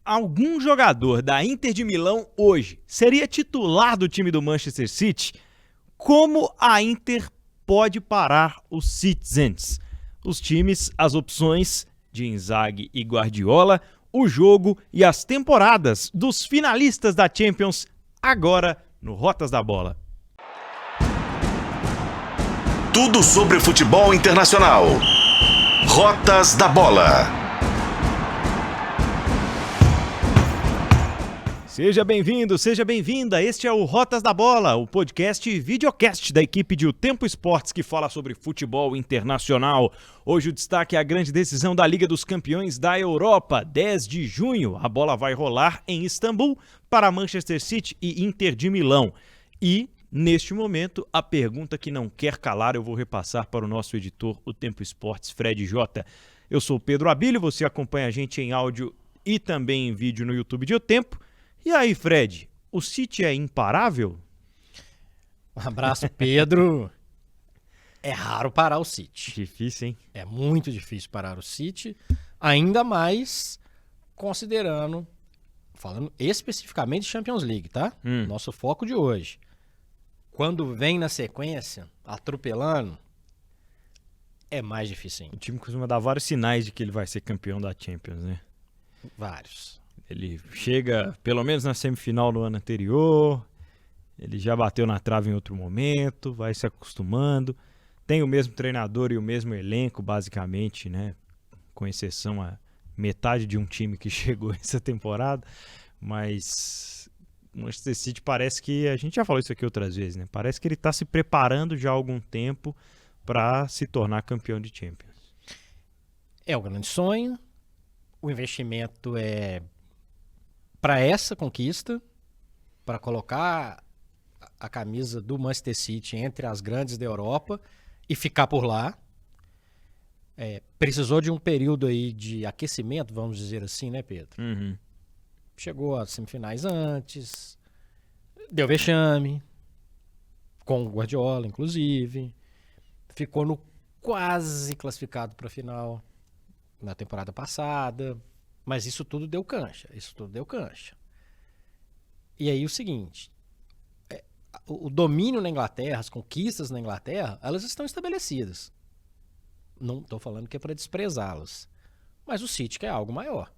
algum jogador da Inter de Milão hoje seria titular do time do Manchester City? Como a Inter pode parar os Citizens? Os times, as opções de Inzaghi e Guardiola, o jogo e as temporadas dos finalistas da Champions, agora no Rotas da Bola. Tudo sobre futebol internacional. Rotas da Bola. Seja bem-vindo, seja bem-vinda. Este é o Rotas da Bola, o podcast e videocast da equipe de O Tempo Esportes que fala sobre futebol internacional. Hoje o destaque é a grande decisão da Liga dos Campeões da Europa. 10 de junho, a bola vai rolar em Istambul para Manchester City e Inter de Milão. E, neste momento, a pergunta que não quer calar eu vou repassar para o nosso editor O Tempo Esportes, Fred Jota. Eu sou o Pedro Abílio, você acompanha a gente em áudio e também em vídeo no YouTube de O Tempo. E aí, Fred, o City é imparável? Um abraço, Pedro. É raro parar o City. Difícil, hein? É muito difícil parar o City, ainda mais falando especificamente de Champions League, tá? Nosso foco de hoje. Quando vem na sequência, atropelando, é mais difícil ainda. O time costuma dar vários sinais de que ele vai ser campeão da Champions, né? Vários. Ele chega, pelo menos na semifinal no ano anterior, ele já bateu na trave em outro momento, vai se acostumando. Tem o mesmo treinador e o mesmo elenco, basicamente, né? Com exceção a metade de um time que chegou essa temporada. Mas o Manchester City parece que, a gente já falou isso aqui outras vezes, né? Parece que ele está se preparando já há algum tempo para se tornar campeão de Champions. É o grande sonho. O investimento é para essa conquista, para colocar a camisa do Manchester City entre as grandes da Europa e ficar por lá. Precisou de um período aí de aquecimento, vamos dizer assim, né, Pedro? Uhum. Chegou às semifinais antes, deu vexame, com o Guardiola, inclusive. Ficou no quase classificado para a final na temporada passada. Mas isso tudo deu cancha. E aí o seguinte, o domínio na Inglaterra, as conquistas na Inglaterra, elas estão estabelecidas. Não estou falando que é para desprezá-las. Mas o City quer algo maior.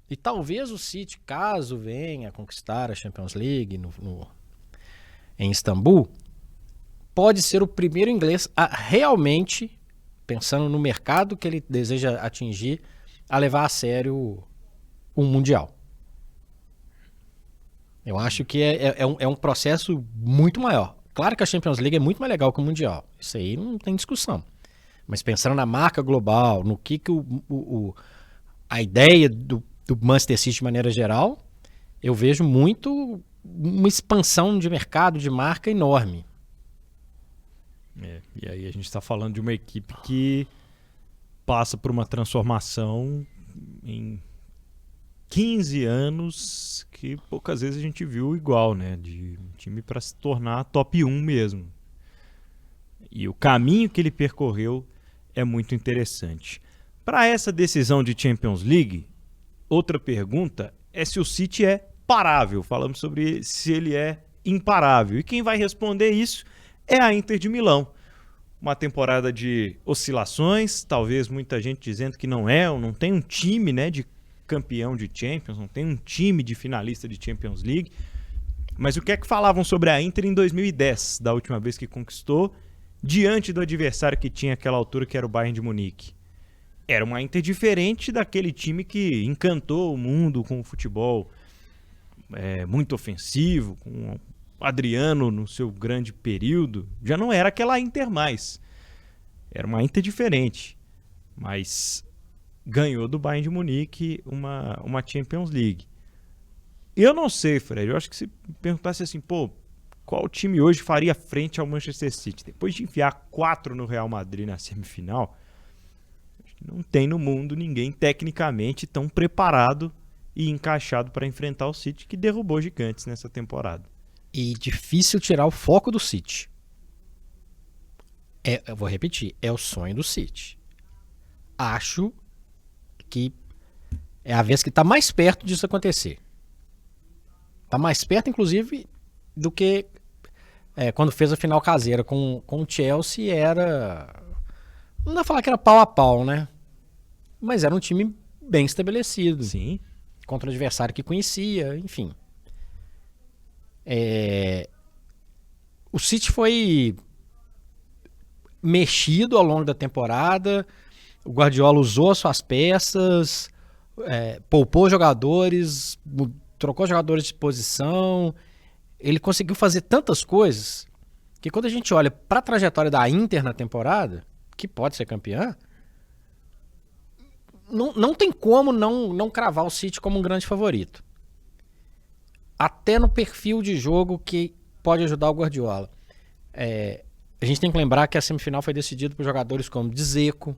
E talvez o City, caso venha a conquistar a Champions League em Istambul, pode ser o primeiro inglês a realmente, pensando no mercado que ele deseja atingir, a levar a sério um Mundial. Eu acho que é um processo muito maior. Claro que a Champions League é muito mais legal que o Mundial. Isso aí não tem discussão. Mas pensando na marca global, no que a ideia do Manchester City de maneira geral, eu vejo muito uma expansão de mercado, de marca enorme. E aí a gente está falando de uma equipe que passa por uma transformação em 15 anos que poucas vezes a gente viu igual, né? De um time para se tornar top 1 mesmo. E o caminho que ele percorreu é muito interessante. Para essa decisão de Champions League, outra pergunta é se o City é parável. Falamos sobre se ele é imparável. E quem vai responder isso é a Inter de Milão. Uma temporada de oscilações, talvez muita gente dizendo que não tem um time, né, de campeão de Champions, não tem um time de finalista de Champions League. Mas o que é que falavam sobre a Inter em 2010, da última vez que conquistou, diante do adversário que tinha aquela altura, que era o Bayern de Munique? Era uma Inter diferente daquele time que encantou o mundo com o futebol muito ofensivo, com Adriano no seu grande período. Já não era aquela Inter mais. Era uma Inter diferente. Mas ganhou do Bayern de Munique uma Champions League. Eu não sei, Fred. Eu acho que se perguntasse assim, qual time hoje faria frente ao Manchester City? Depois de enfiar 4 no Real Madrid na semifinal, não tem no mundo ninguém tecnicamente tão preparado e encaixado para enfrentar o City, que derrubou gigantes nessa temporada. E difícil tirar o foco do City. Eu vou repetir, é o sonho do City. Acho que é a vez que está mais perto disso acontecer. Está mais perto, inclusive, do que quando fez a final caseira com o Chelsea. Não dá pra falar que era pau a pau, né? Mas era um time bem estabelecido. Sim. Contra um adversário que conhecia, enfim. O City foi mexido ao longo da temporada. O Guardiola usou as suas peças, poupou jogadores, trocou jogadores de posição. Ele conseguiu fazer tantas coisas que quando a gente olha para a trajetória da Inter na temporada, que pode ser campeã, não tem como não cravar o City como um grande favorito. Até no perfil de jogo que pode ajudar o Guardiola. A gente tem que lembrar que a semifinal foi decidida por jogadores como Dzeko,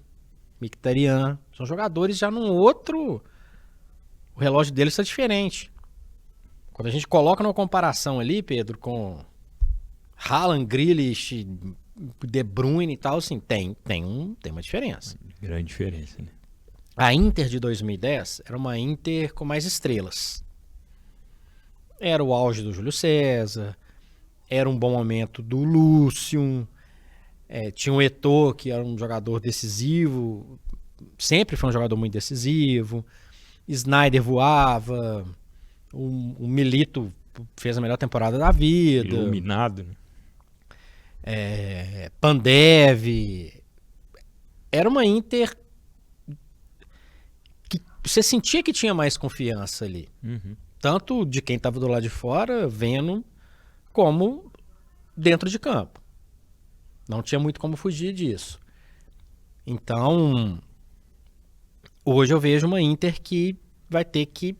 Mkhitaryan. São jogadores já num outro... O relógio deles está diferente. Quando a gente coloca numa comparação ali, Pedro, com Haaland, Grealish, De Bruyne e tal, assim, tem uma diferença. Grande diferença, né? A Inter de 2010 era uma Inter com mais estrelas. Era o auge do Júlio César, era um bom momento do Lúcio, tinha o Eto'o, que era um jogador decisivo, sempre foi um jogador muito decisivo, Sneijder voava, o Milito fez a melhor temporada da vida. Iluminado, né? Pandev. Era uma Inter que você sentia que tinha mais confiança ali. Uhum. Tanto de quem estava do lado de fora, vendo, como dentro de campo. Não tinha muito como fugir disso. Então, hoje eu vejo uma Inter que vai ter que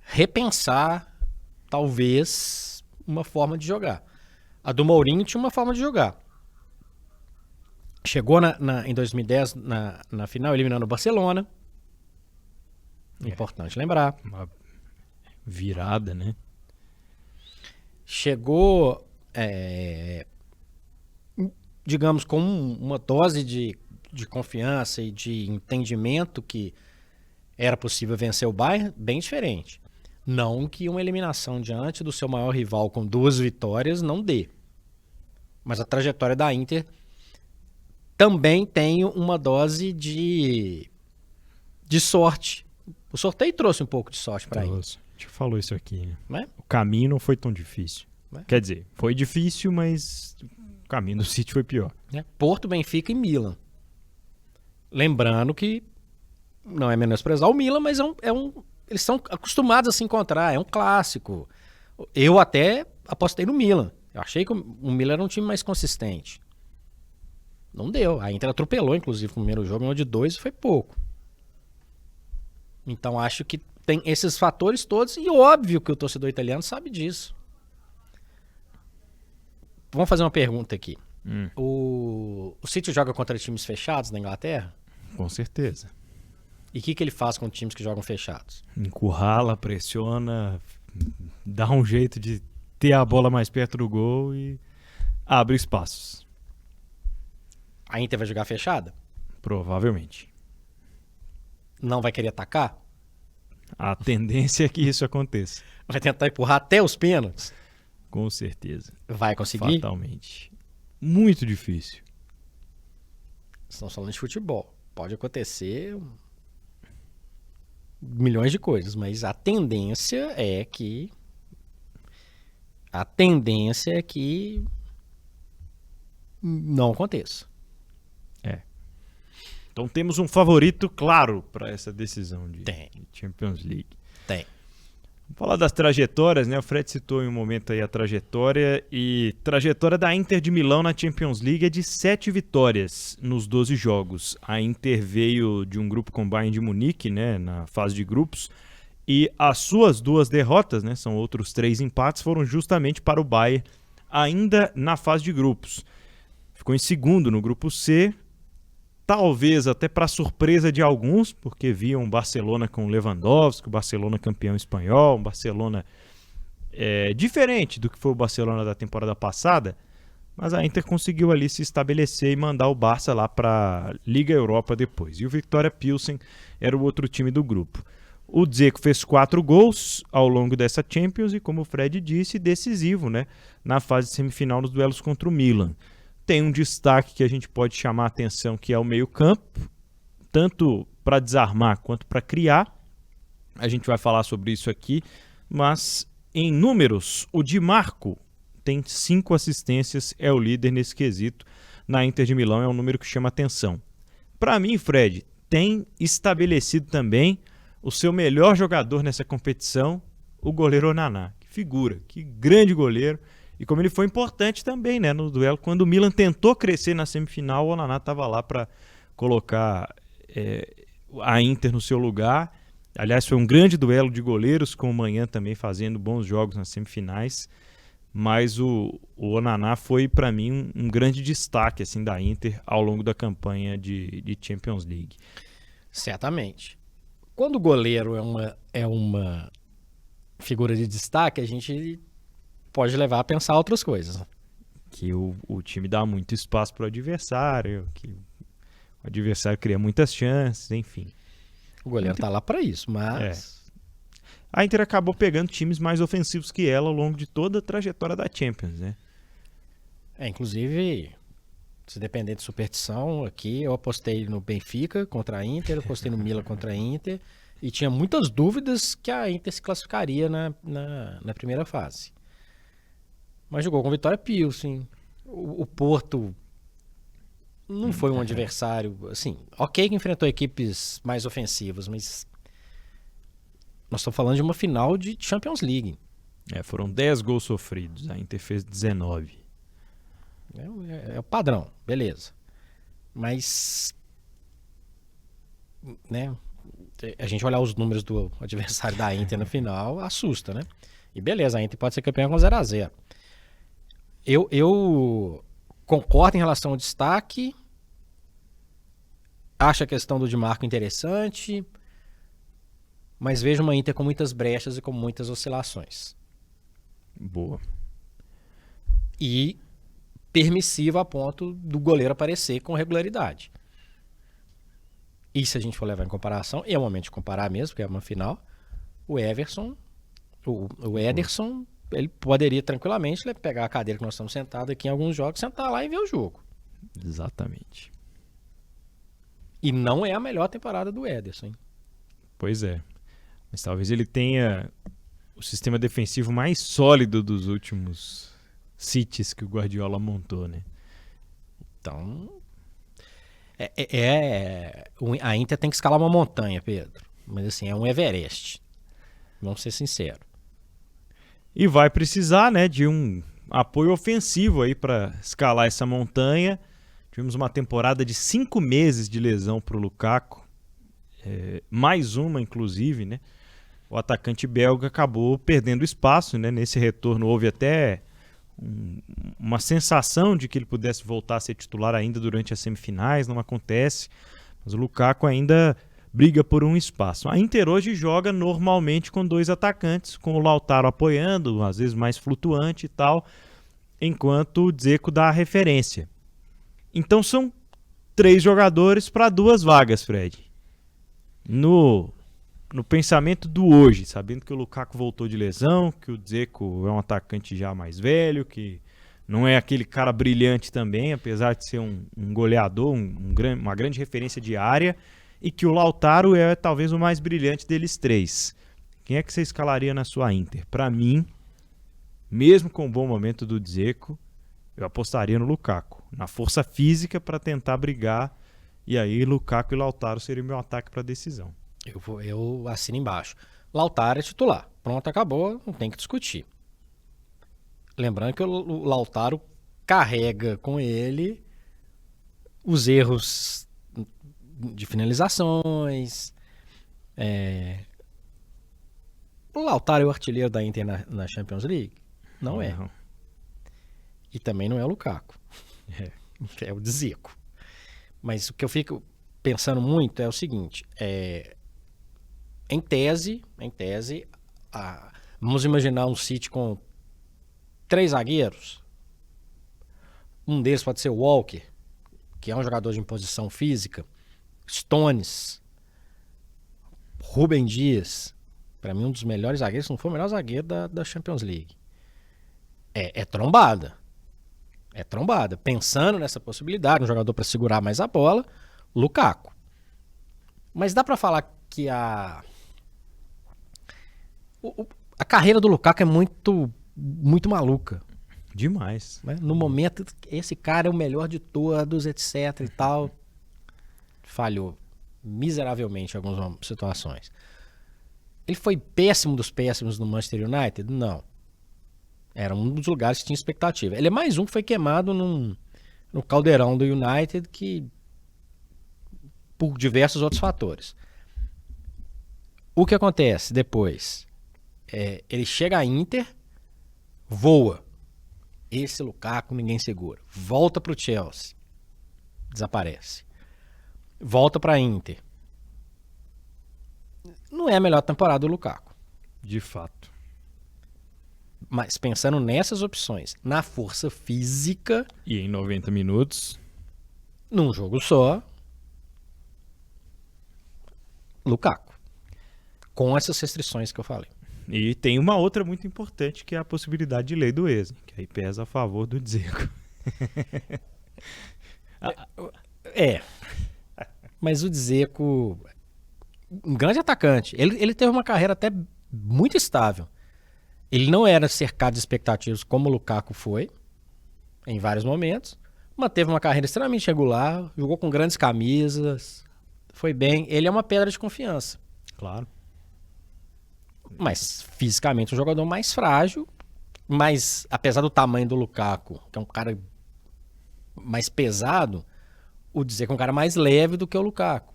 repensar, talvez, uma forma de jogar. A do Mourinho tinha uma forma de jogar. Chegou em 2010 na final, eliminando o Barcelona. Importante lembrar. Uma virada, né? Chegou, digamos, com uma dose de confiança e de entendimento que era possível vencer o Bayern, bem diferente. Não que uma eliminação diante do seu maior rival com 2 vitórias não dê. Mas a trajetória da Inter também tem uma dose de sorte. O sorteio trouxe um pouco de sorte para a Inter. A gente falou isso aqui, né? Né? O caminho não foi tão difícil. Né? Quer dizer, foi difícil, mas o caminho do City foi pior. Porto, Benfica e Milan. Lembrando que não é menosprezar o Milan, mas eles são acostumados a se encontrar, é um clássico. Eu até apostei no Milan. Eu achei que o Milan era um time mais consistente. Não deu. A Inter atropelou, inclusive, no primeiro jogo, ganhou de 2 e foi pouco. Então acho que tem esses fatores todos e óbvio que o torcedor italiano sabe disso. Vamos fazer uma pergunta aqui. O City joga contra times fechados na Inglaterra? Com certeza. E o que ele faz com times que jogam fechados? Encurrala, pressiona, dá um jeito de ter a bola mais perto do gol e abre espaços. A Inter vai jogar fechada? Provavelmente. Não vai querer atacar? A tendência é que isso aconteça. Vai tentar empurrar até os pênaltis? Com certeza. Vai conseguir? Fatalmente. Muito difícil. Estamos falando de futebol. Pode acontecer milhões de coisas, mas a tendência é que não aconteça. Então temos um favorito claro para essa decisão de Champions League. Tem. Vamos falar das trajetórias, né? O Fred citou em um momento aí a trajetória da Inter de Milão na Champions League é de 7 vitórias nos 12 jogos. A Inter veio de um grupo com o Bayern de Munique, né, na fase de grupos, e as suas 2 derrotas, né, são outros 3 empates, foram justamente para o Bayern, ainda na fase de grupos. Ficou em segundo no grupo C, talvez até para surpresa de alguns, porque viam o Barcelona com o Lewandowski, o Barcelona campeão espanhol, um Barcelona diferente do que foi o Barcelona da temporada passada, mas a Inter conseguiu ali se estabelecer e mandar o Barça lá para Liga Europa depois. E o Viktoria Pilsen era o outro time do grupo. O Dzeko fez 4 gols ao longo dessa Champions e, como o Fred disse, decisivo, né, na fase semifinal nos duelos contra o Milan. Tem um destaque que a gente pode chamar a atenção, que é o meio-campo, tanto para desarmar quanto para criar. A gente vai falar sobre isso aqui, mas em números, o Di Marco tem 5 assistências, é o líder nesse quesito. Na Inter de Milão é um número que chama atenção. Para mim, Fred, tem estabelecido também o seu melhor jogador nessa competição, o goleiro Onana. Que figura, que grande goleiro. E como ele foi importante também, né, no duelo, quando o Milan tentou crescer na semifinal, o Onana estava lá para colocar a Inter no seu lugar. Aliás, foi um grande duelo de goleiros, com o Manhã também fazendo bons jogos nas semifinais. Mas o Onana foi, para mim, um grande destaque assim, da Inter ao longo da campanha de Champions League. Certamente. Quando o goleiro é uma figura de destaque, a gente pode levar a pensar outras coisas. Que o time dá muito espaço para o adversário, que o adversário cria muitas chances, enfim. O goleiro tá lá para isso, mas... A Inter acabou pegando times mais ofensivos que ela ao longo de toda a trajetória da Champions, né? Inclusive, se depender de superstição, aqui eu apostei no Benfica contra a Inter, apostei no Milan contra a Inter, e tinha muitas dúvidas que a Inter se classificaria na primeira fase. Mas jogou com Viktoria Pilsen. O Porto não foi um adversário, assim, ok que enfrentou equipes mais ofensivas, mas nós estamos falando de uma final de Champions League. Foram 10 gols sofridos, a Inter fez 19. É o padrão, beleza. Mas, né, a gente olhar os números do adversário da Inter no final, assusta, né? E beleza, a Inter pode ser campeã com 0-0. Eu concordo em relação ao destaque, acho a questão do Di Marco interessante, mas vejo uma Inter com muitas brechas e com muitas oscilações. Boa. E permissiva a ponto do goleiro aparecer com regularidade. E se a gente for levar em comparação, e é o momento de comparar mesmo, porque é uma final, o Ederson, ele poderia tranquilamente pegar a cadeira que nós estamos sentados aqui em alguns jogos, sentar lá e ver o jogo. Exatamente. E não é a melhor temporada do Ederson, hein? Pois é. Mas talvez ele tenha o sistema defensivo mais sólido dos últimos Cities que o Guardiola montou, né? Então, a Inter tem que escalar uma montanha, Pedro. Mas assim, é um Everest. Vamos ser sinceros. E vai precisar, né, de um apoio ofensivo aí para escalar essa montanha. Tivemos uma temporada de 5 meses de lesão para o Lukaku. Mais uma, inclusive, né? O atacante belga acabou perdendo espaço, né? Nesse retorno houve até uma sensação de que ele pudesse voltar a ser titular ainda durante as semifinais, não acontece. Mas o Lukaku ainda briga por um espaço. A Inter hoje joga normalmente com 2 atacantes, com o Lautaro apoiando, às vezes mais flutuante e tal, enquanto o Dzeko dá a referência. Então são 3 jogadores para 2 vagas, Fred. No pensamento do hoje, sabendo que o Lukaku voltou de lesão, que o Dzeko é um atacante já mais velho, que não é aquele cara brilhante também, apesar de ser um goleador, uma grande referência de área, e que o Lautaro é talvez o mais brilhante deles 3. Quem é que você escalaria na sua Inter? Para mim, mesmo com o bom momento do Dzeko, eu apostaria no Lukaku, na força física para tentar brigar, e aí Lukaku e Lautaro seria o meu ataque para decisão. Eu assino embaixo. Lautaro é titular. Pronto, acabou, não tem que discutir. Lembrando que o Lautaro carrega com ele os erros de finalizações. O Lautaro é o artilheiro da Inter na Champions League? Não é. E também não é o Lukaku. É o Dzeko. Mas o que eu fico pensando muito é o seguinte, em tese, vamos imaginar um City com 3 zagueiros. Um deles pode ser o Walker, que é um jogador de imposição física. Stones. Rubem Dias. Pra mim, um dos melhores zagueiros, se não for o melhor zagueiro da Champions League. É trombada. É trombada. Pensando nessa possibilidade, um jogador pra segurar mais a bola, Lukaku. Mas dá pra falar que a carreira do Lukaku é muito, muito maluca. Demais. Né? No momento, esse cara é o melhor de todos, etc e tal. Falhou miseravelmente em algumas situações. Ele foi péssimo dos péssimos no Manchester United? Não. Era um dos lugares que tinha expectativa. Ele é mais um que foi queimado no caldeirão do United, que por diversos outros fatores. O que acontece depois? Ele chega à Inter, voa. Esse Lukaku ninguém segura. Volta pro Chelsea. Desaparece. Volta pra Inter. Não é a melhor temporada do Lukaku. De fato. Mas pensando nessas opções, na força física... E em 90 minutos... Num jogo só... Lukaku. Com essas restrições que eu falei. E tem uma outra muito importante, que é a possibilidade de lei do ex, que aí pesa a favor do Dzeko. Mas o Dzeko, um grande atacante, ele teve uma carreira até muito estável. Ele não era cercado de expectativas como o Lukaku foi, em vários momentos. Manteve uma carreira extremamente regular, jogou com grandes camisas, foi bem. Ele é uma pedra de confiança. Claro. Mas fisicamente um jogador mais frágil, mas apesar do tamanho do Lukaku, que é um cara mais pesado, o Dzeko é um cara mais leve do que o Lukaku.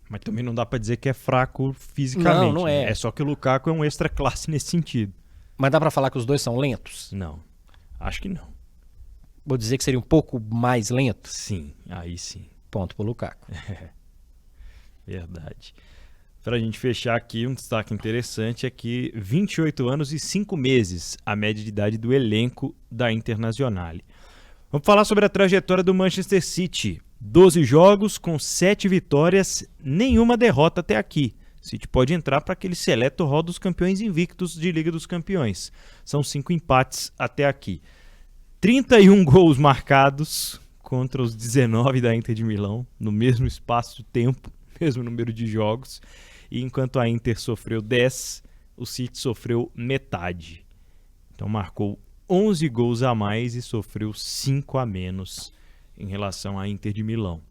Mas também não dá pra dizer que é fraco fisicamente. Não é. É só que o Lukaku é um extra classe nesse sentido. Mas dá pra falar que os dois são lentos? Não. Acho que não. Vou dizer que seria um pouco mais lento? Sim, aí sim. Ponto pro Lukaku. Verdade. Pra gente fechar aqui, um destaque interessante é que 28 anos e 5 meses a média de idade do elenco da Internazionale. Vamos falar sobre a trajetória do Manchester City. 12 jogos com 7 vitórias, nenhuma derrota até aqui. City pode entrar para aquele seleto rol dos campeões invictos de Liga dos Campeões. São 5 empates até aqui. 31 gols marcados contra os 19 da Inter de Milão, no mesmo espaço de tempo, mesmo número de jogos. E enquanto a Inter sofreu 10, o City sofreu metade. Então marcou 11 gols a mais e sofreu 5 a menos em relação à Inter de Milão.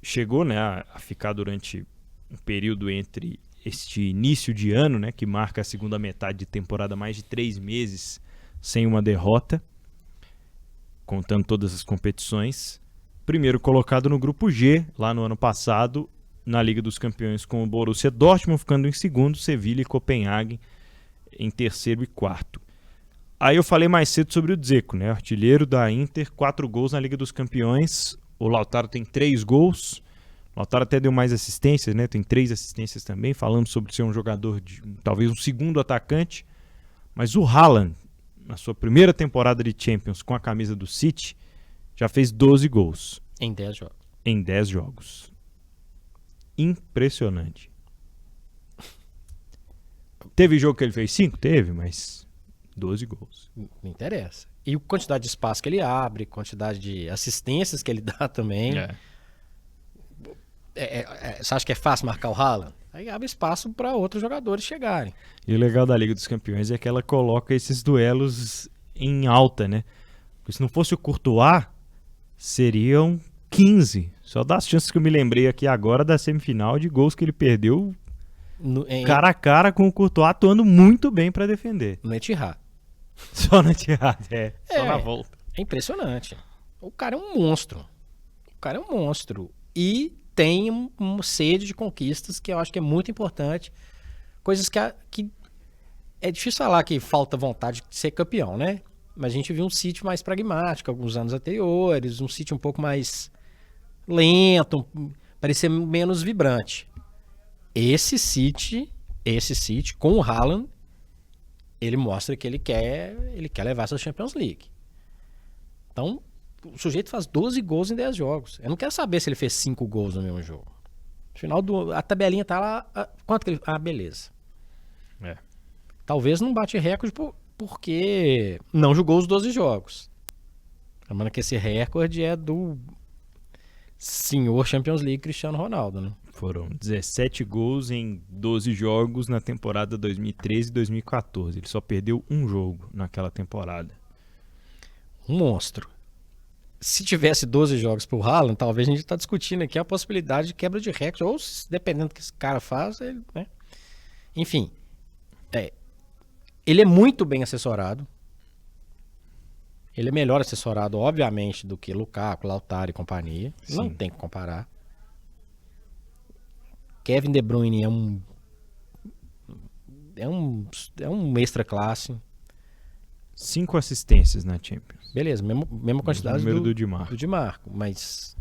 Chegou, né, a ficar durante um período entre este início de ano, né, que marca a segunda metade de temporada, mais de 3 meses sem uma derrota, contando todas as competições. Primeiro colocado no grupo G, lá no ano passado, na Liga dos Campeões, com o Borussia Dortmund ficando em segundo, Sevilha e Copenhague em terceiro e quarto. Aí eu falei mais cedo sobre o Dzeko, né? Artilheiro da Inter, 4 gols na Liga dos Campeões. O Lautaro tem 3 gols. O Lautaro até deu mais assistências, né? Tem 3 assistências também. Falamos sobre ser um jogador de talvez um segundo atacante. Mas o Haaland, na sua primeira temporada de Champions com a camisa do City, já fez 12 gols. Em 10 jogos. Em 10 jogos. Impressionante. Teve jogo que ele fez 5? Teve, mas 12 gols. Me interessa. E a quantidade de espaço que ele abre, quantidade de assistências que ele dá também. Você acha que é fácil marcar o Haaland? Aí abre espaço para outros jogadores chegarem. E o legal da Liga dos Campeões é que ela coloca esses duelos em alta, né? Porque se não fosse o Courtois, seriam 15. Só das chances que eu me lembrei aqui agora da semifinal de gols que ele perdeu cara a cara com o Courtois, atuando muito bem para defender. No Etihad. Só no Etihad, só na volta. É impressionante. O cara é um monstro. O cara é um monstro. E tem uma sede de conquistas que eu acho que é muito importante. Coisas que é difícil falar que falta vontade de ser campeão, né? Mas a gente viu um City mais pragmático alguns anos anteriores, um City um pouco mais lento, parecia menos vibrante. Esse City com o Haaland ele mostra que ele quer levar essa Champions League. Então, o sujeito faz 12 gols em 10 jogos. Eu não quero saber se ele fez 5 gols no mesmo jogo. No final, a tabelinha tá lá. Quanto que ele... beleza. Talvez não bate recorde porque não jogou os 12 jogos. Lembrando que esse recorde é do senhor Champions League Cristiano Ronaldo, né? Foram 17 gols em 12 jogos na temporada 2013 e 2014. Ele só perdeu um jogo naquela temporada. Um monstro. Se tivesse 12 jogos pro Haaland, talvez a gente tá discutindo aqui a possibilidade de quebra de recorde, ou dependendo do que esse cara faz, ele, né? Enfim, ele é muito bem assessorado. Ele é melhor assessorado, obviamente, do que Lukaku, Lautaro e companhia. Sim. Não tem que comparar. Kevin De Bruyne é um extra classe. 5 assistências na Champions. Beleza, mesma quantidade número do Di Marco, mas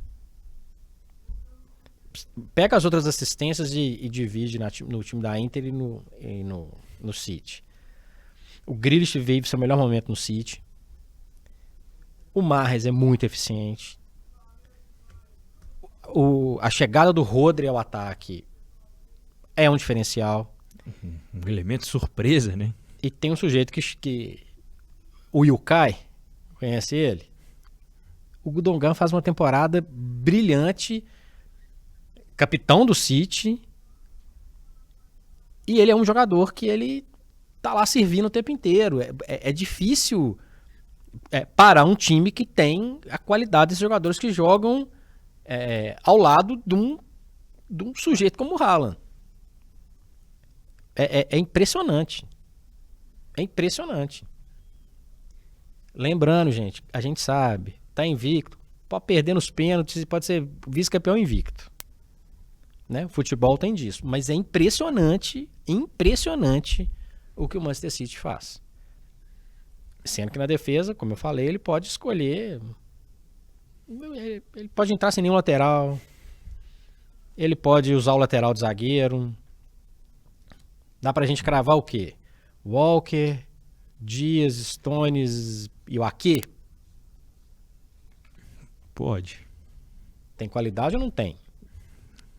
pega as outras assistências e divide no time da Inter e no City. O Grealish vive seu melhor momento no City. O Mahrez é muito eficiente. A chegada do Rodri ao ataque é um diferencial. Um elemento surpresa, né? E tem um sujeito que o Ilkay, conhece ele? O Gundogan faz uma temporada brilhante, capitão do City, e ele é um jogador que ele tá lá servindo o tempo inteiro. É difícil parar um time que tem a qualidade desses jogadores que jogam ao lado de um sujeito como o Haaland. É impressionante. É impressionante. Lembrando, gente, a gente sabe, tá invicto, pode perder nos pênaltis e pode ser vice-campeão invicto. Né? O futebol tem disso. Mas é impressionante o que o Manchester City faz. Sendo que na defesa, como eu falei, ele pode escolher. Ele pode entrar sem nenhum lateral. Ele pode usar o lateral de zagueiro. Dá pra gente cravar o quê? Walker, Dias, Stones e o Ake? Pode. Tem qualidade ou não tem?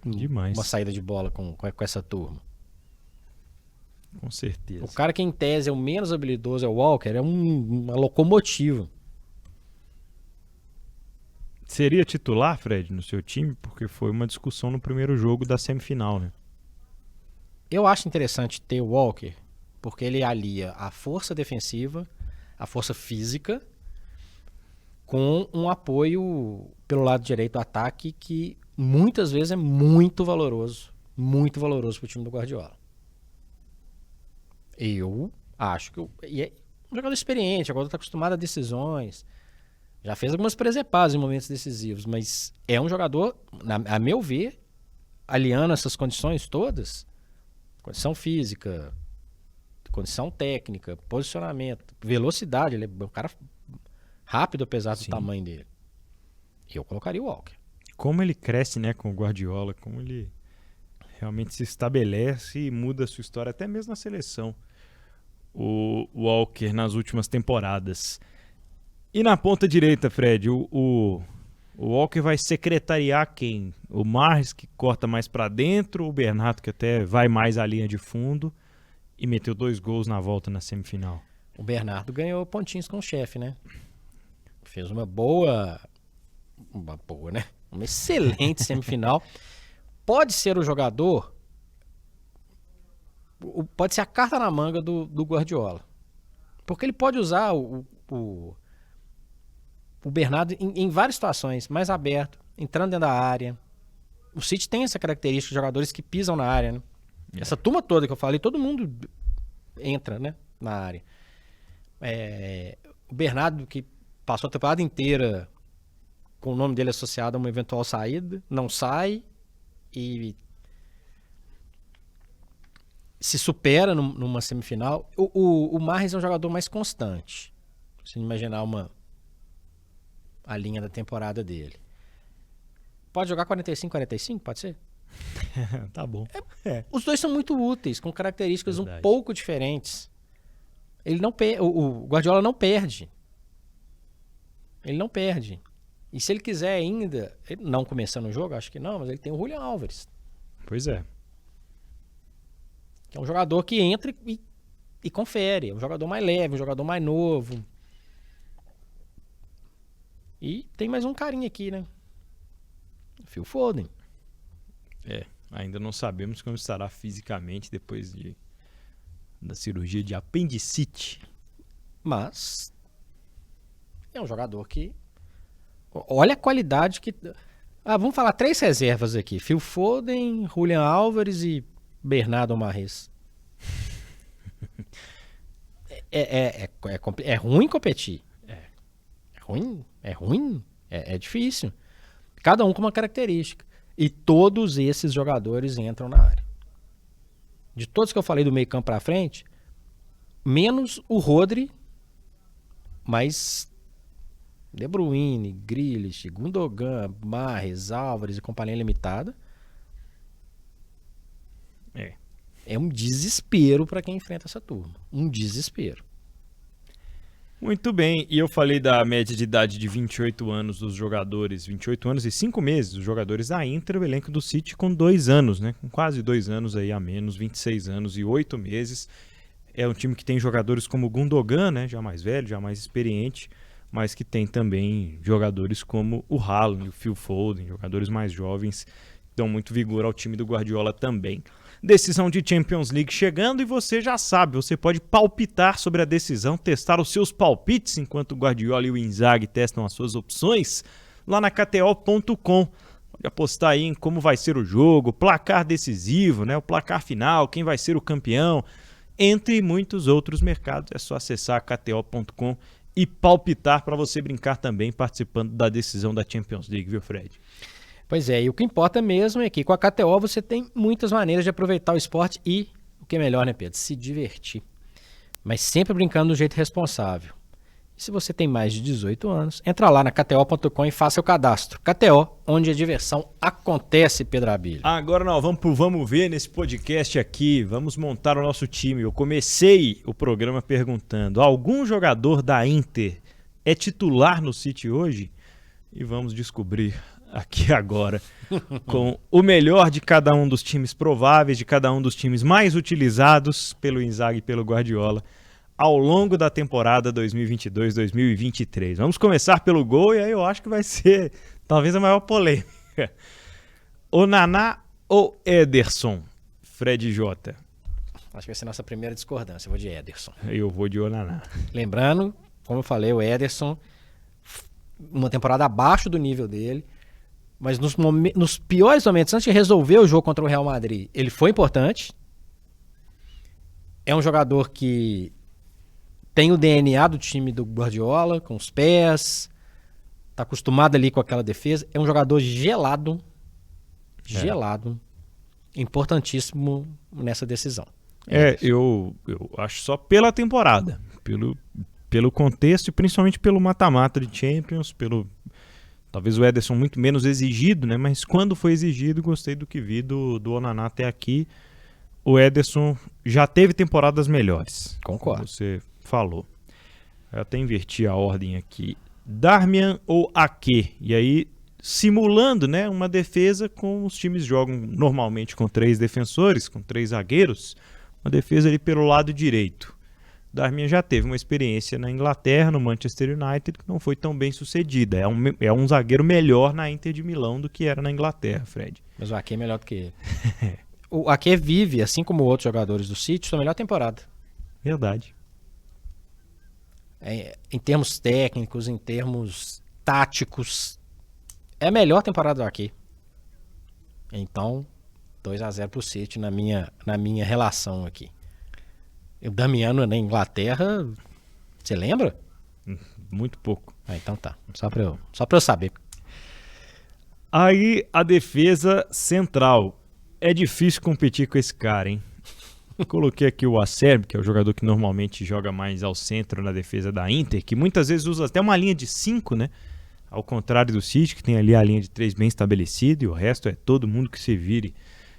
Demais. Uma saída de bola com essa turma. Com certeza. O cara que em tese é o menos habilidoso é o Walker, é uma locomotiva. Seria titular, Fred, no seu time? Porque foi uma discussão no primeiro jogo da semifinal, né? Eu acho interessante ter o Walker, porque ele alia a força defensiva, a força física, com um apoio pelo lado direito do ataque que muitas vezes é muito valoroso para o time do Guardiola. Eu acho que e é um jogador experiente, agora está acostumado a decisões, já fez algumas presepadas em momentos decisivos, mas é um jogador, a meu ver, aliando essas condições todas, condição física, condição técnica, posicionamento, velocidade, ele é um cara rápido apesar do tamanho dele. Eu colocaria o Walker. Como ele cresce, né, com o Guardiola, como ele realmente se estabelece e muda a sua história, até mesmo na seleção. O Walker nas últimas temporadas. E na ponta direita, Fred, o Walker vai secretariar quem? O Mahrez, que corta mais pra dentro, o Bernardo, que até vai mais à linha de fundo e meteu 2 gols na volta na semifinal. O Bernardo ganhou pontinhos com o chefe, né? Fez uma boa, né? Uma excelente semifinal. Pode ser o jogador, pode ser a carta na manga do Guardiola. Porque ele pode usar o Bernardo em várias situações, mais aberto, entrando dentro da área. O City tem essa característica de jogadores que pisam na área, né? Essa turma toda que eu falei, todo mundo entra, né, na área. O Bernardo, que passou a temporada inteira com o nome dele associado a uma eventual saída, não sai e se supera numa semifinal. O Mahrez é um jogador mais constante. Se imaginar a linha da temporada dele. Pode jogar 45-45? Pode ser? Tá bom. Os dois são muito úteis, com características Verdade. um pouco diferentes. Ele não o Guardiola não perde. Ele não perde. E se ele quiser ainda, ele não começando o jogo, acho que não, mas ele tem o Julián Álvares. Pois é. Que é um jogador que entra e confere. É um jogador mais leve, um jogador mais novo. E tem mais um carinha aqui, né? Phil Foden. Ainda não sabemos como estará fisicamente depois da cirurgia de apendicite. Mas é um jogador que... Olha a qualidade que... vamos falar 3 reservas aqui. Phil Foden, Julián Álvares e Bernardo Marrez. É ruim competir. É ruim. É difícil. Cada um com uma característica. E todos esses jogadores entram na área. De todos que eu falei do meio campo pra frente, menos o Rodri, mas De Bruyne, Grealish, Gundogan, Mahrez, Álvares e companhia limitada. É um desespero para quem enfrenta essa turma. Um desespero. Muito bem, e eu falei da média de idade de 28 anos dos jogadores, 28 anos e 5 meses dos jogadores da Inter, o elenco do City com 2 anos, né? Com quase 2 anos aí a menos, 26 anos e 8 meses. É um time que tem jogadores como o Gundogan, né? Já mais velho, já mais experiente, mas que tem também jogadores como o Haaland, o Phil Foden, jogadores mais jovens, que dão muito vigor ao time do Guardiola também. Decisão de Champions League chegando e você já sabe, você pode palpitar sobre a decisão, testar os seus palpites enquanto o Guardiola e o Inzaghi testam as suas opções lá na KTO.com. Pode apostar aí em como vai ser o jogo, placar decisivo, né, o placar final, quem vai ser o campeão, entre muitos outros mercados. É só acessar KTO.com e palpitar para você brincar também participando da decisão da Champions League, viu, Fred? Pois é, e o que importa mesmo é que com a KTO você tem muitas maneiras de aproveitar o esporte e, o que é melhor, né, Pedro? Se divertir. Mas sempre brincando do jeito responsável. E se você tem mais de 18 anos, entra lá na KTO.com e faça o cadastro. KTO, onde a diversão acontece, Pedro Abílio. Agora nós vamos ver nesse podcast aqui, vamos montar o nosso time. Eu comecei o programa perguntando, algum jogador da Inter é titular no City hoje? E vamos descobrir aqui agora, com o melhor de cada um dos times prováveis, de cada um dos times mais utilizados pelo Inzaghi e pelo Guardiola ao longo da temporada 2022-2023. Vamos começar pelo gol e aí eu acho que vai ser talvez a maior polêmica. Onana ou Ederson? Fred Jota. Acho que vai ser nossa primeira discordância, eu vou de Ederson. Eu vou de Onana. Lembrando, como eu falei, o Ederson, uma temporada abaixo do nível dele, mas nos piores momentos, antes de resolver o jogo contra o Real Madrid, ele foi importante. É um jogador que tem o DNA do time do Guardiola, com os pés, tá acostumado ali com aquela defesa. É um jogador gelado, importantíssimo nessa decisão. Eu acho só pela temporada, pelo contexto e principalmente pelo mata-mata de Champions, talvez o Ederson muito menos exigido, né? Mas quando foi exigido, gostei do que vi do Onana até aqui. O Ederson já teve temporadas melhores. Concordo. Como você falou. Eu até inverti a ordem aqui. Darmian ou Ake? E aí, simulando, né, uma defesa com os times jogam normalmente com 3 defensores, com 3 zagueiros. Uma defesa ali pelo lado direito. Darmian já teve uma experiência na Inglaterra, no Manchester United, que não foi tão bem sucedida. É um zagueiro melhor na Inter de Milão do que era na Inglaterra, Fred. Mas o Ake é melhor do que ele. O Ake vive, assim como outros jogadores do City, sua melhor temporada. Verdade. Em termos técnicos, em termos táticos, é a melhor temporada do Ake. Então, 2-0 pro City na minha relação aqui. O Damiano na Inglaterra, você lembra? Muito pouco. Então tá, só pra eu saber. Aí a defesa central. É difícil competir com esse cara, hein? Coloquei aqui o Acerbi, que é o jogador que normalmente joga mais ao centro na defesa da Inter, que muitas vezes usa até uma linha de 5, né? Ao contrário do City, que tem ali a linha de 3 bem estabelecida, e o resto é todo mundo que se vire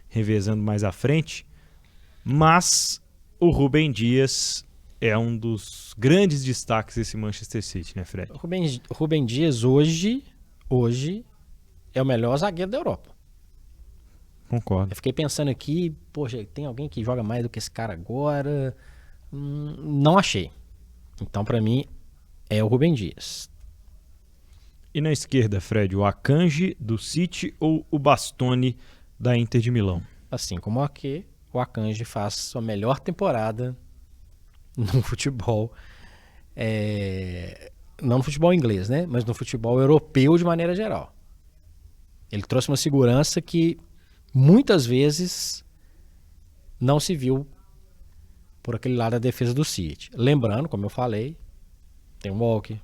revezando mais à frente. Mas o Rúben Dias é um dos grandes destaques desse Manchester City, né, Fred? O Rúben Dias hoje é o melhor zagueiro da Europa. Concordo. Eu fiquei pensando aqui, poxa, tem alguém que joga mais do que esse cara agora? Não achei. Então, pra mim, é o Rúben Dias. E na esquerda, Fred, o Akanji do City ou o Bastoni da Inter de Milão? Assim como o Akanji faz sua melhor temporada no futebol, não no futebol inglês, né? Mas no futebol europeu de maneira geral. Ele trouxe uma segurança que muitas vezes não se viu por aquele lado da defesa do City. Lembrando, como eu falei, tem o Walker,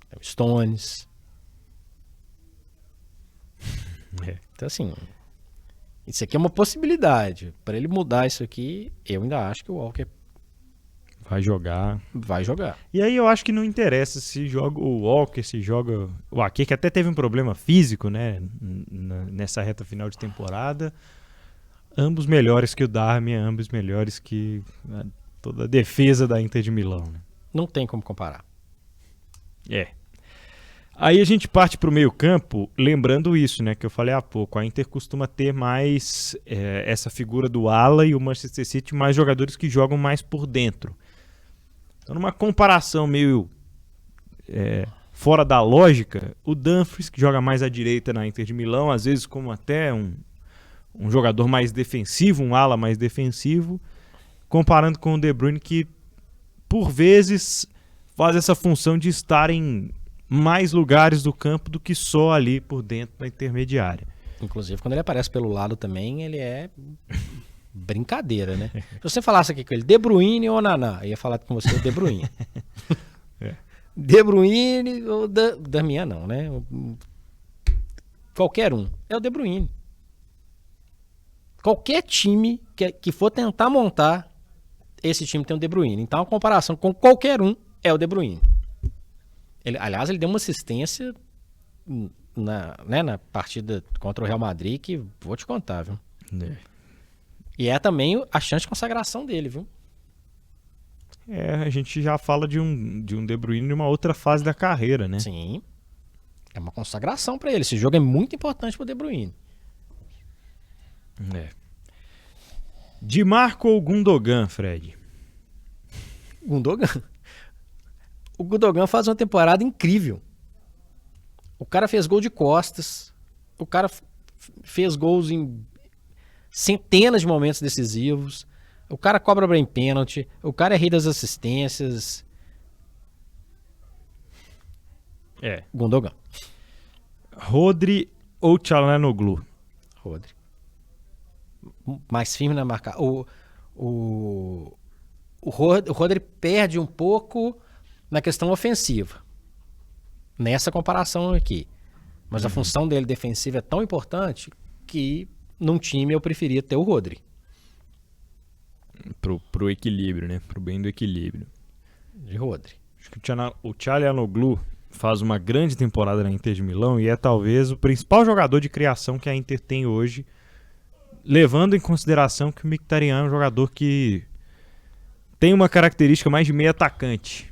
tem o Stones. Então, assim, isso aqui é uma possibilidade. Para ele mudar isso aqui, eu ainda acho que o Walker vai jogar. E aí eu acho que não interessa se joga o Walker, se joga o Ake, que até teve um problema físico, né, nessa reta final de temporada. Ambos melhores que o Darmian, ambos melhores que toda a defesa da Inter de Milão, né? Não tem como comparar. Aí a gente parte para o meio-campo, lembrando isso, né, que eu falei há pouco. A Inter costuma ter mais essa figura do ala e o Manchester City mais jogadores que jogam mais por dentro. Então, numa comparação meio fora da lógica, o Dumfries, que joga mais à direita na Inter de Milão, às vezes como até um jogador mais defensivo, um ala mais defensivo, comparando com o De Bruyne, que por vezes faz essa função de estar em mais lugares do campo do que só ali por dentro da intermediária. Inclusive, quando ele aparece pelo lado também, ele é brincadeira, né? Se você falasse aqui com ele, De Bruyne ou Naná, eu ia falar com você De Bruyne. De Bruyne ou Darmian não, né? Qualquer um. É o De Bruyne. Qualquer time que for tentar montar, esse time tem o De Bruyne. Então, a comparação com qualquer um é o De Bruyne. Aliás, ele deu uma assistência na partida contra o Real Madrid que vou te contar, viu? E é também a chance de consagração dele, viu? A gente já fala de um De Bruyne em uma outra fase da carreira, né? Sim. É uma consagração pra ele. Esse jogo é muito importante pro De Bruyne. Di Marco ou Gundogan, Fred? Gundogan. O Gundogan faz uma temporada incrível. O cara fez gol de costas. O cara fez gols em centenas de momentos decisivos. O cara cobra bem pênalti. O cara é rei das assistências. Gundogan. Rodri ou Çalhanoğlu? Rodri. Mais firme na marca. O Rodri perde um pouco na questão ofensiva. Nessa comparação aqui. Mas a função dele defensiva é tão importante que num time eu preferia ter o Rodri. Pro equilíbrio, né? Pro bem do equilíbrio. De Rodri. Acho que o Çalhanoğlu faz uma grande temporada na Inter de Milão e é talvez o principal jogador de criação que a Inter tem hoje, levando em consideração que o Mkhitaryan é um jogador que tem uma característica mais de meio atacante.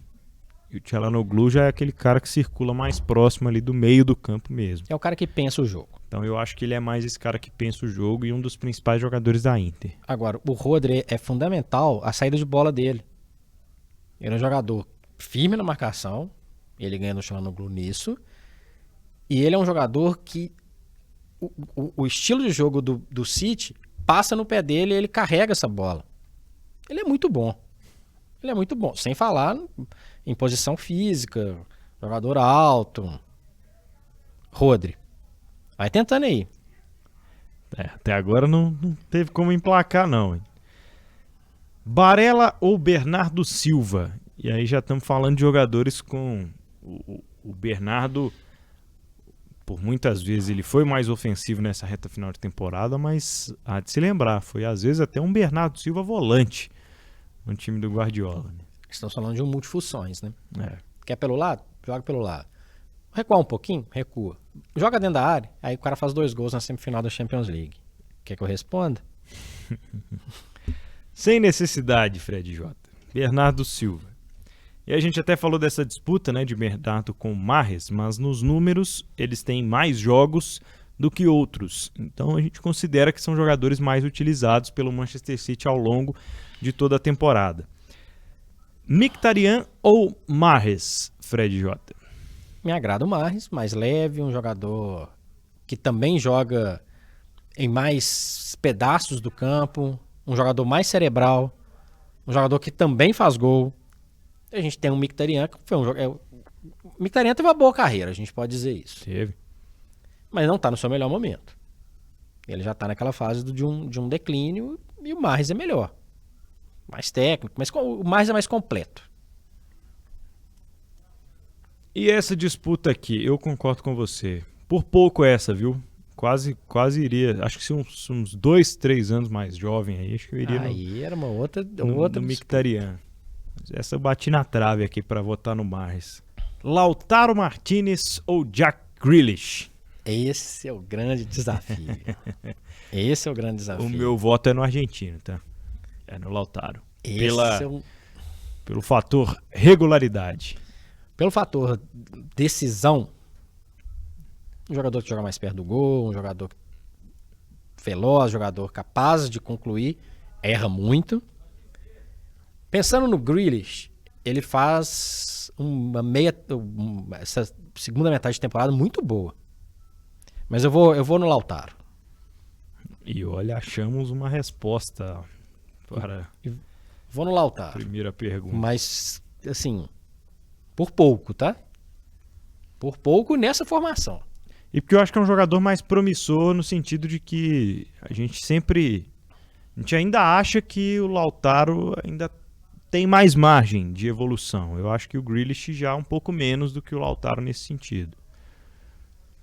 E o Çalhanoğlu já é aquele cara que circula mais próximo ali do meio do campo mesmo. É o cara que pensa o jogo. Então eu acho que ele é mais esse cara que pensa o jogo e um dos principais jogadores da Inter. Agora, o Rodri é fundamental a saída de bola dele. Ele é um jogador firme na marcação, ele ganha no Çalhanoğlu nisso, e ele é um jogador que o estilo de jogo do City passa no pé dele e ele carrega essa bola. Ele é muito bom. Sem falar em posição física, jogador alto. Rodri. Vai tentando aí. Até agora não teve como emplacar, não. Hein? Barella ou Bernardo Silva? E aí já estamos falando de jogadores com... O Bernardo, por muitas vezes, ele foi mais ofensivo nessa reta final de temporada, mas há de se lembrar, foi às vezes até um Bernardo Silva volante no time do Guardiola. Né? Estamos falando de um multifunções, né? Quer pelo lado? Joga pelo lado. Recuar um pouquinho? Recua. Joga dentro da área, aí o cara faz 2 gols na semifinal da Champions League. Quer que eu responda? Sem necessidade, Fred J. Bernardo Silva. E a gente até falou dessa disputa, né, de Bernardo com o Mahrez, mas nos números eles têm mais jogos do que outros. Então a gente considera que são jogadores mais utilizados pelo Manchester City ao longo de toda a temporada. Mkhitaryan ou Mahrez, Fred Jota? Me agrada o Mahrez, mais leve, um jogador que também joga em mais pedaços do campo, um jogador mais cerebral, um jogador que também faz gol. A gente tem um Mkhitaryan que foi o Mkhitaryan teve uma boa carreira, a gente pode dizer isso. Teve. Mas não está no seu melhor momento. Ele já está naquela fase de um declínio e o Mahrez é melhor. Mais técnico, mas o Mahrez é mais completo. E essa disputa aqui, eu concordo com você. Por pouco essa, viu? Quase iria. Acho que se uns 2, 3 anos mais jovem aí, acho que eu iria Aí era uma outra no Mkhitaryan. Essa eu bati na trave aqui para votar no Mahrez. Lautaro Martinez ou Jack Grealish? Esse é o grande desafio. Esse é o grande desafio. O meu voto é no argentino, tá? É no Lautaro. Pelo fator regularidade. Pelo fator decisão, um jogador que joga mais perto do gol, um jogador veloz, jogador capaz de concluir, erra muito. Pensando no Grealish, ele faz essa segunda metade de temporada muito boa. Mas eu vou no Lautaro. E olha, achamos uma resposta para Vou no a Lautaro. primeira pergunta. Mas, assim, por pouco, tá? Por pouco nessa formação. E porque eu acho que é um jogador mais promissor no sentido de que a gente ainda acha que o Lautaro ainda tem mais margem de evolução. Eu acho que o Grealish já um pouco menos do que o Lautaro nesse sentido.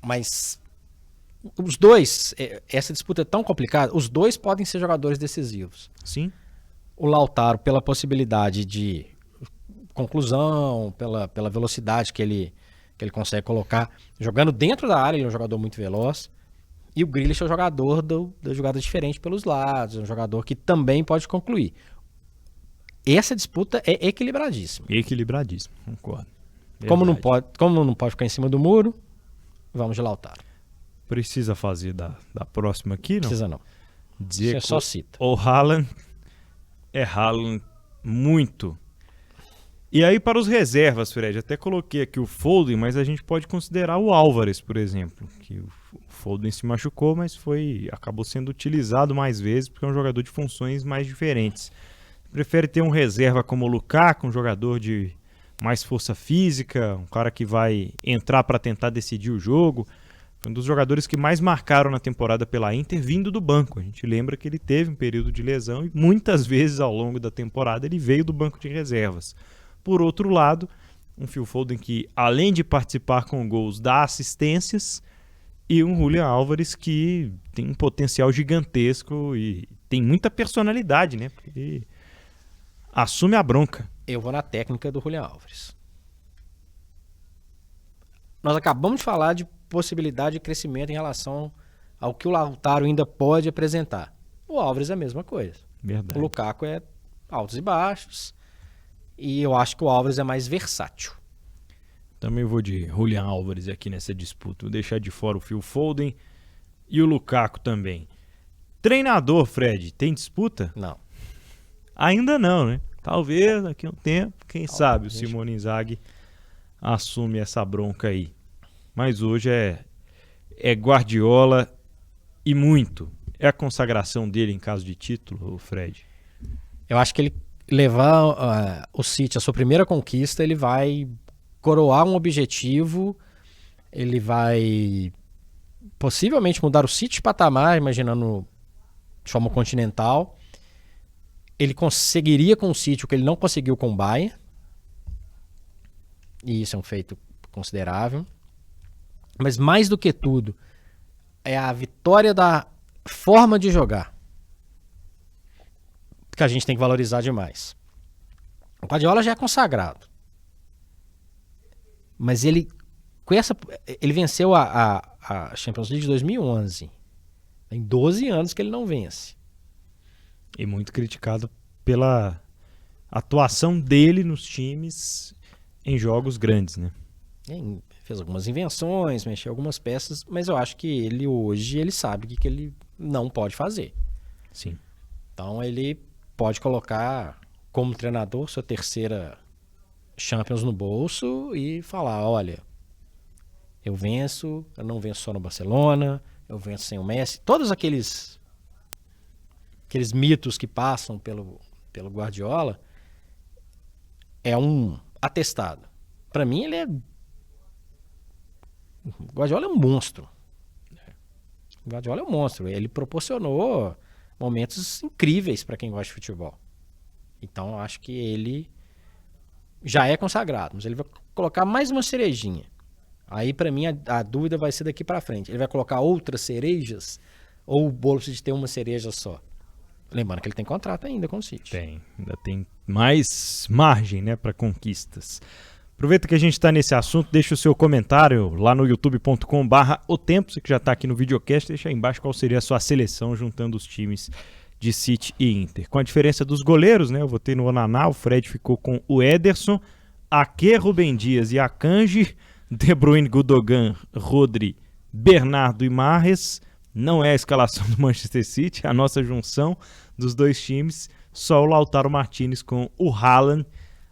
Mas os dois, essa disputa é tão complicada, os dois podem ser jogadores decisivos. Sim. O Lautaro pela possibilidade de conclusão, pela velocidade que ele consegue colocar, jogando dentro da área, ele é um jogador muito veloz. E o Grealish é um jogador da jogada diferente pelos lados, é um jogador que também pode concluir. Essa disputa é equilibradíssima. Equilibradíssimo, concordo. Como não pode ficar em cima do muro, vamos de Lautaro. Precisa fazer da próxima aqui, não? Precisa não. Dizer Você só cita. O Haaland é Haaland muito. E aí para os reservas, Fred, até coloquei aqui o Foden, mas a gente pode considerar o Álvares, por exemplo, que o Foden se machucou, mas acabou sendo utilizado mais vezes porque é um jogador de funções mais diferentes. Prefere ter um reserva como o Lukaku, um jogador de mais força física, um cara que vai entrar para tentar decidir o jogo. Foi um dos jogadores que mais marcaram na temporada pela Inter, vindo do banco. A gente lembra que ele teve um período de lesão e muitas vezes ao longo da temporada ele veio do banco de reservas. Por outro lado, um Phil Foden que, além de participar com gols, dá assistências, e um Julián Álvares que tem um potencial gigantesco e tem muita personalidade, né? Porque ele assume a bronca. Eu vou na técnica do Julián Álvares. Nós acabamos de falar de possibilidade de crescimento em relação ao que o Lautaro ainda pode apresentar. O Álvares é a mesma coisa. Verdade. O Lukaku é altos e baixos. E eu acho que o Álvares é mais versátil. Também vou de Julián Álvares aqui nessa disputa. Vou deixar de fora o Phil Foden e o Lukaku também. Treinador, Fred, tem disputa? Não. Ainda não, né? Talvez daqui a um tempo, quem sabe o Simone Inzaghi assume essa bronca aí. Mas hoje é Guardiola e muito. É a consagração dele em caso de título, Fred? Eu acho que ele levar o City à sua primeira conquista, ele vai coroar um objetivo, ele vai possivelmente mudar o City de patamar, imaginando de forma continental. Ele conseguiria com o City o que ele não conseguiu com o Bayern, e isso é um feito considerável. Mas mais do que tudo, é a vitória da forma de jogar que a gente tem que valorizar demais. O Guardiola já é consagrado. Mas ele venceu a Champions League de 2011. Tem 12 anos que ele não vence. E muito criticado pela atuação dele nos times em jogos grandes, né? Fez algumas invenções, mexeu algumas peças, mas eu acho que ele hoje ele sabe o que ele não pode fazer. Sim. Então ele pode colocar como treinador sua terceira Champions no bolso e falar, olha, eu não venço só no Barcelona, eu venço sem o Messi. Todos aqueles mitos que passam pelo Guardiola é um atestado. Para mim o Guardiola é um monstro. O Guardiola é um monstro. Ele proporcionou momentos incríveis para quem gosta de futebol. Então eu acho que ele já é consagrado, mas ele vai colocar mais uma cerejinha. Aí para mim a dúvida vai ser daqui para frente. Ele vai colocar outras cerejas ou o bolo precisa de ter uma cereja só? Lembrando que ele tem contrato ainda com o City. Ainda tem mais margem, né, para conquistas. Aproveita que a gente está nesse assunto, deixa o seu comentário lá no youtube.com/otempo, você que já está aqui no videocast, deixa aí embaixo qual seria a sua seleção juntando os times de City e Inter. Com a diferença dos goleiros, né, eu votei no Onaná, o Fred ficou com o Ederson, Ake, Rubem Dias e Akanji, De Bruyne, Gundogan, Rodri, Bernardo e Mahrez. Não é a escalação do Manchester City, a nossa junção dos dois times, só o Lautaro Martinez com o Haaland,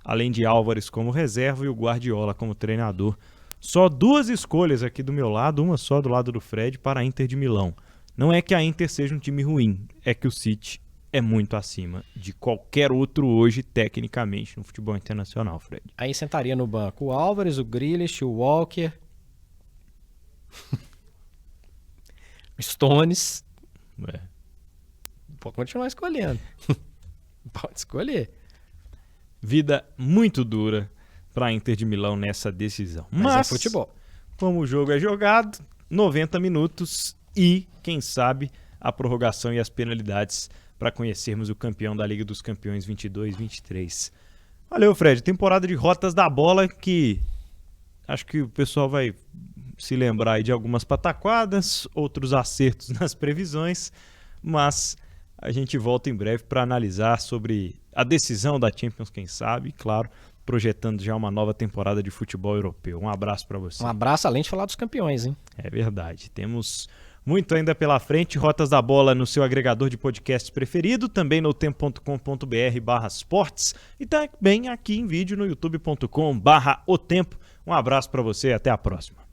além de Álvares como reserva e o Guardiola como treinador. Só duas escolhas aqui do meu lado, uma só do lado do Fred, para a Inter de Milão. Não é que a Inter seja um time ruim, é que o City é muito acima de qualquer outro hoje, tecnicamente, no futebol internacional, Fred. Aí sentaria no banco o Álvares, o Grealish, o Walker, o Stones. Pode continuar escolhendo. Pode escolher. Vida muito dura para a Inter de Milão nessa decisão. Mas é futebol. Como o jogo é jogado, 90 minutos e, quem sabe, a prorrogação e as penalidades para conhecermos o campeão da Liga dos Campeões 22-23. Valeu, Fred. Temporada de Rotas da Bola que acho que o pessoal vai se lembrar aí de algumas pataquadas, outros acertos nas previsões, mas a gente volta em breve para analisar sobre a decisão da Champions, quem sabe, claro, projetando já uma nova temporada de futebol europeu. Um abraço para você. Um abraço, além de falar dos campeões, hein? É verdade. Temos muito ainda pela frente. Rotas da Bola no seu agregador de podcasts preferido, também no tempo.com.br/esportes e também aqui em vídeo no youtube.com/otempo. Um abraço para você e até a próxima.